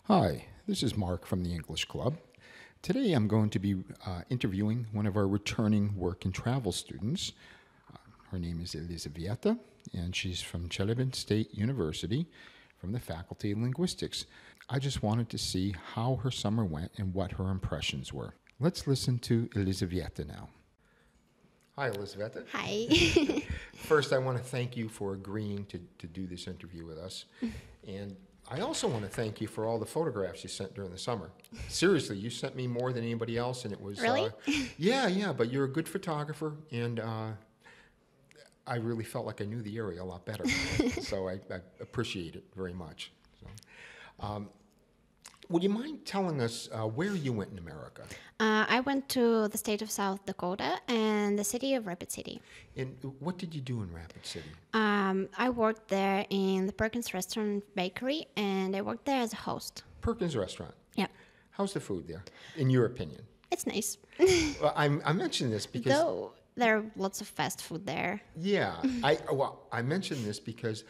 Hi, this is Mark from the English Club. Today I'm going to be interviewing one of our returning work and travel students. Her name is Elizaveta, and she's from Chernihiv State University from the Faculty of Linguistics. I just wanted to see how her summer went and what her impressions were. Let's listen to Elizaveta now. Hi, Elizaveta. Hi. First, I want to thank you for agreeing to do this interview with us. And I also want to thank you for all the photographs you sent during the summer. Seriously, you sent me more than anybody else, and it was... Really? Yeah, but you're a good photographer, and I really felt like I knew the area a lot better. So I appreciate it very much. So, would you mind telling us where you went in America? I went to the state of South Dakota and the city of Rapid City. And what did you do in Rapid City? I worked there in the Perkins Restaurant Bakery, and I worked there as a host. Perkins Restaurant. Yeah. How's the food there, in your opinion? It's nice. Well, I mention this because... Though there are lots of fast food there. Yeah. I mention this because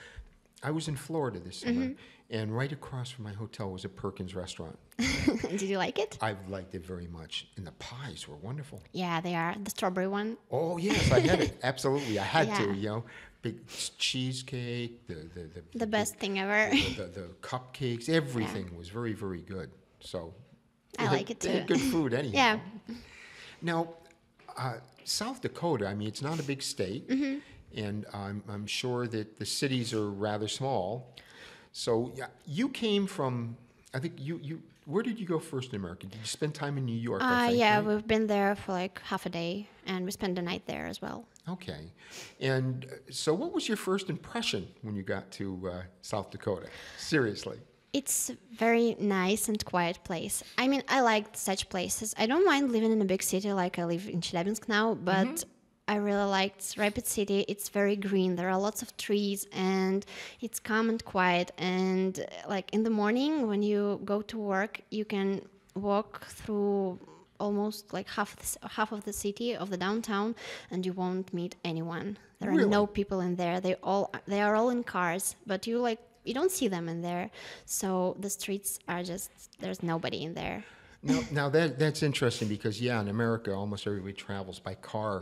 I was in Florida this summer, and right across from my hotel was a Perkins restaurant. Did you like it? I liked it very much, and the pies were wonderful. Yeah, they are. The strawberry one. Oh, yes, I had it. Absolutely. I had to, Yeah. Big cheesecake, The best thing ever. the cupcakes, everything was very, very good. So I like it they had too. good food anyhow. Yeah. Now, South Dakota, I mean, it's not a big state, and I'm sure that the cities are rather small. So yeah, you came from, I think where did you go first in America? Did you spend time in New York? I think, Yeah, right? we've been there for like half a day, and we spent the night there as well. Okay. And so what was your first impression when you got to South Dakota? Seriously. It's very nice and quiet place. I mean, I like such places. I don't mind living in a big city like I live in Chelyabinsk now, but I really liked Rapid City. It's very green. There are lots of trees, and it's calm and quiet. And like in the morning when you go to work, you can walk through almost like half of the city of the downtown, and you won't meet anyone. There are no people in there. They are all in cars, but you don't see them in there. So the streets are just, there's nobody in there. Now that's interesting because, yeah, in America, almost everybody travels by car.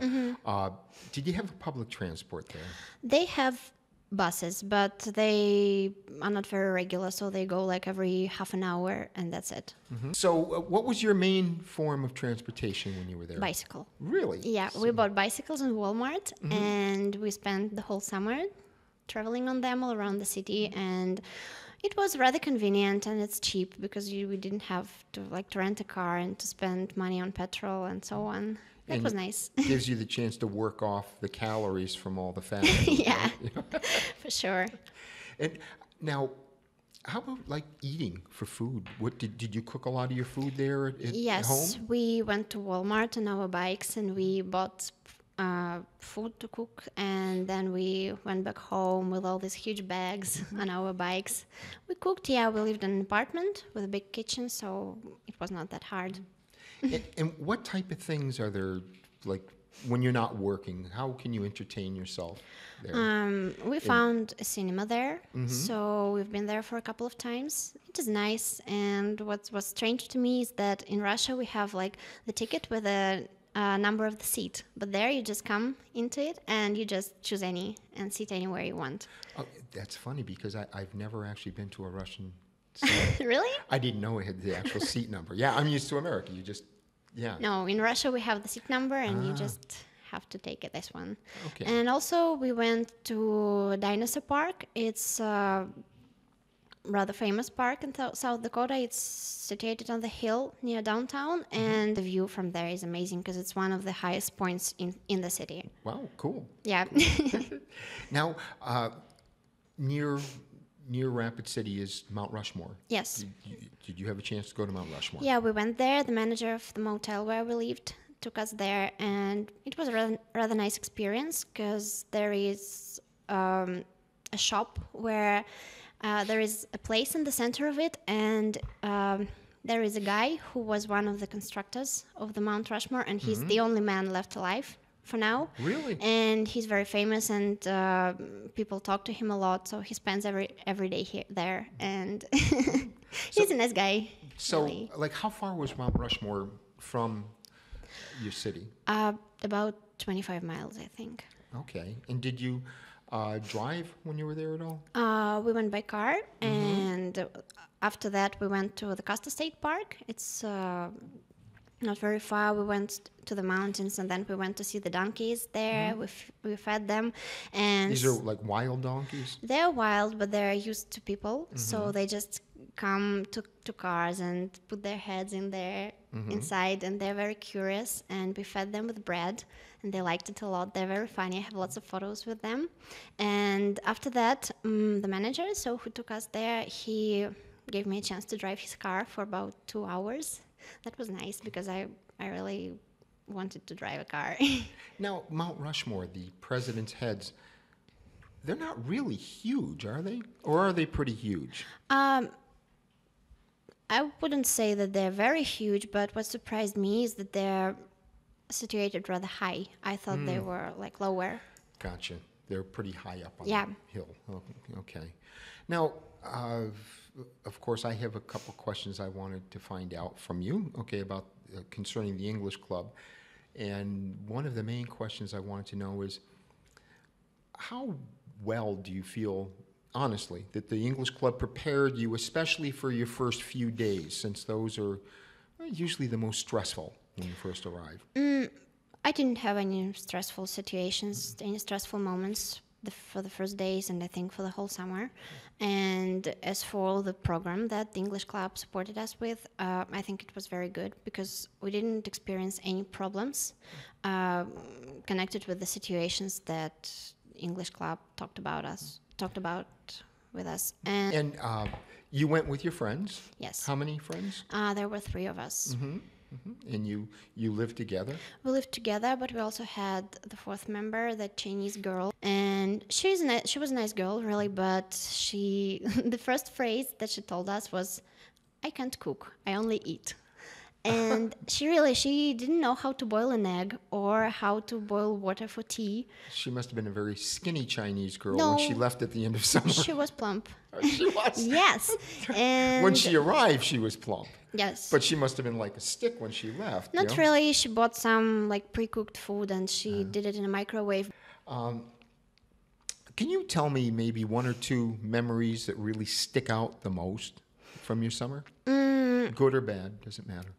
Did you have a public transport there? They have buses, but they are not very regular, so they go like every half an hour, and that's it. So what was your main form of transportation when you were there? Bicycle. Really? Yeah, we bought bicycles in Walmart, and we spent the whole summer traveling on them all around the city, and it was rather convenient, and it's cheap because we didn't have to rent a car and to spend money on petrol and so on. It was nice. Gives you the chance to work off the calories from all the fat. Yeah, for sure. And now, how about eating for food? What did you cook a lot of your food there at home? Yes, we went to Walmart on our bikes, and we bought food to cook, and then we went back home with all these huge bags on our bikes. We cooked. Yeah, we lived in an apartment with a big kitchen, so it was not that hard. And what type of things are there, when you're not working? How can you entertain yourself there? We found a cinema there, so we've been there for a couple of times. It is nice, and what was strange to me is that in Russia we have the ticket with a number of the seat, but there you just come into it and you just choose any and sit anywhere you want. Oh, that's funny because I've never actually been to a Russian Really? I didn't know it had the actual seat number. Yeah, I'm used to America. No, in Russia we have the seat number, and you just have to take it, this one. Okay. And also we went to Dinosaur Park. It's a rather famous park in South Dakota. It's situated on the hill near downtown, and the view from there is amazing because it's one of the highest points in the city. Wow, cool. Yeah. Now, near Rapid City is Mount Rushmore. Yes. Did you have a chance to go to Mount Rushmore? Yeah, we went there. The manager of the motel where we lived took us there, and it was a rather nice experience because there is a shop where there is a place in the center of it, and there is a guy who was one of the constructors of the Mount Rushmore, and he's the only man left alive for now. Really? And he's very famous, and people talk to him a lot, so he spends every day there. And So, He's a nice guy. so Really. like, how far was Mount Rushmore from your city? About 25 miles, I think. Okay. And did you drive when you were there at all? We went by car, and after that, we went to the Costa State Park. It's not very far. We went to the mountains, and then we went to see the donkeys there. We fed them, and These are like wild donkeys? they're wild, but they're used to people, so they just come to cars and put their heads in there inside, and they're very curious. And we fed them with bread, and they liked it a lot. They're very funny. I have lots of photos with them. And after that, the manager, so who took us there, he gave me a chance to drive his car for about 2 hours. That was nice because I really wanted to drive a car. Now, Mount Rushmore, the president's heads, they're not really huge, are they? Or are they pretty huge? I wouldn't say that they're very huge, but what surprised me is that they're situated rather high. I thought they were like lower. Gotcha. They're pretty high up on Yeah. the hill. Oh, okay. Now, of course, I have a couple questions I wanted to find out from you, okay, about concerning the English Club. And one of the main questions I wanted to know is, how well do you feel, honestly, that the English Club prepared you, especially for your first few days, since those are usually the most stressful when you first arrive? I didn't have any stressful situations, any stressful moments for the first days, and I think for the whole summer. And as for the program that the English Club supported us with, I think it was very good because we didn't experience any problems connected with the situations that English Club talked about with us. And you went with your friends? Yes. How many friends? There were 3 of us. And you lived together? We lived together, but we also had the 4th member, the Chinese girl, and she was a nice girl, really. But the first phrase that she told us was, "I can't cook. I only eat." And she didn't know how to boil an egg or how to boil water for tea. She must have been a very skinny Chinese girl No. when she left at the end of summer. She was plump. She was? Yes. And When she arrived, she was plump. yes. But she must have been like a stick when she left. Not really. She bought some like pre-cooked food and she did it in a microwave. Can you tell me maybe 1 or 2 memories that really stick out the most from your summer? Good or bad, doesn't matter.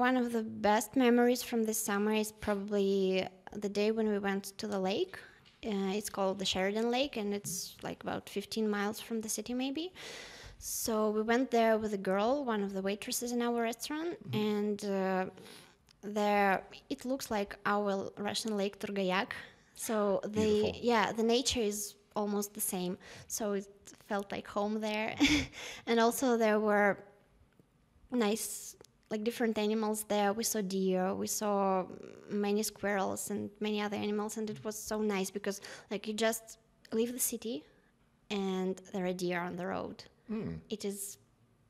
One of the best memories from this summer is probably the day when we went to the lake. It's called the Sheridan Lake, and it's like about 15 miles from the city, maybe. So we went there with a girl, one of the waitresses in our restaurant, and there it looks like our Russian lake Turgayak. So Beautiful. the nature is almost the same. So it felt like home there, and also there were nice, like different animals there. We saw deer, we saw many squirrels and many other animals, and it was so nice because like you just leave the city and there are deer on the road. It is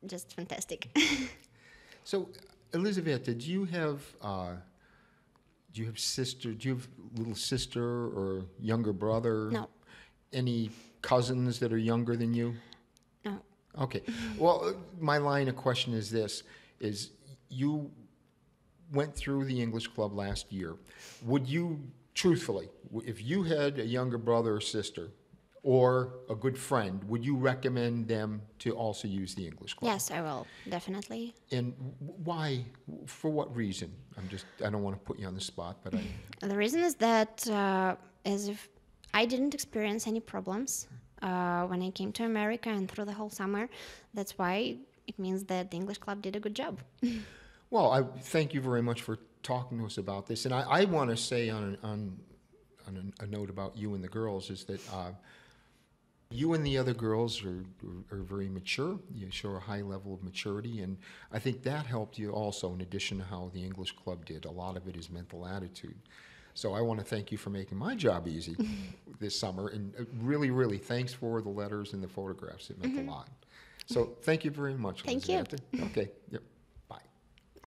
just fantastic. So, Elizaveta, do you have little sister or younger brother? No. Any cousins that are younger than you? No. Okay. Well, my line of question is this, is you went through the English Club last year. Would you, truthfully, if you had a younger brother or sister or a good friend, would you recommend them to also use the English Club? Yes, I will, definitely. And why, for what reason? I don't want to put you on the spot, but The reason is that as if I didn't experience any problems when I came to America and through the whole summer. That's why it means that the English Club did a good job. Well, I thank you very much for talking to us about this. And I want to say on a note about you and the girls is that you and the other girls are very mature. You show a high level of maturity, and I think that helped you also, in addition to how the English Club did. A lot of it is mental attitude. So I want to thank you for making my job easy this summer, and really, really thanks for the letters and the photographs. It meant a lot. So thank you very much, Thank you. Elizaveta. Okay. Yep.